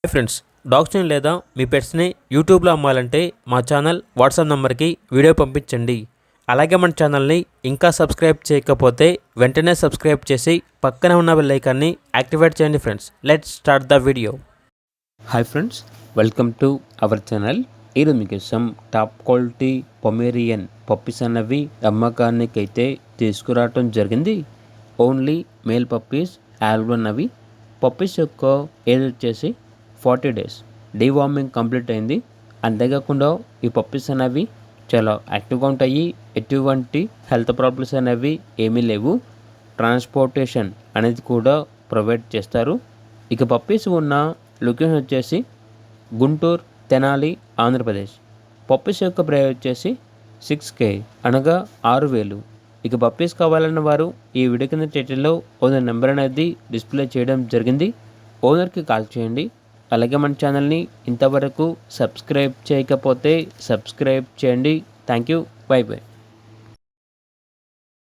Hi friends, డాగ్స్ని లేదా మీ పెట్స్ని యూట్యూబ్లో అమ్మాలంటే మా ఛానల్ వాట్సాప్ నెంబర్కి వీడియో పంపించండి. అలాగే మన ఛానల్ని ఇంకా సబ్స్క్రైబ్ చేయకపోతే వెంటనే సబ్స్క్రైబ్ చేసి పక్కనే ఉన్న బెల్ ఐకాన్ని యాక్టివేట్ చేయండి. Friends, let's start the video. Hi friends, welcome to our channel. ఈరోజు మీకోసం టాప్ క్వాలిటీ పొమేరియన్ పప్పీస్ అన్నవి అమ్మకానికైతే తీసుకురావటం జరిగింది. ఓన్లీ మేల్ పప్పీస్ అవైలబుల్ ఉన్నవి. పప్పీస్ యొక్క ఏజ్ వచ్చేసి 40 days. డీవార్మింగ్ కంప్లీట్ అయింది. అంతేకాకుండా ఈ పప్పీస్ అనేవి చాలా యాక్టివ్గా ఉంటాయి. ఎటువంటి హెల్త్ ప్రాబ్లమ్స్ అనేవి ఏమీ లేవు. ట్రాన్స్పోర్టేషన్ అనేది కూడా ప్రొవైడ్ చేస్తారు. ఇక పప్పీస్ ఉన్న లొకేషన్ వచ్చేసి గుంటూరు, తెనాలి, ఆంధ్రప్రదేశ్. పప్పీస్ యొక్క ప్రైస్ వచ్చేసి 6K అనగా 6,000. ఇక పప్పీస్ కావాలన్న వారు ఈ వీడియో కింద టైటిల్లో ఓనర్ నెంబర్ అనేది డిస్ప్లే చేయడం జరిగింది. ఓనర్కి కాల్ చేయండి. అలాగే మన ఛానల్ని ఇంతవరకు సబ్స్క్రైబ్ చేయకపోతే సబ్స్క్రైబ్ చేయండి. Thank you. By by.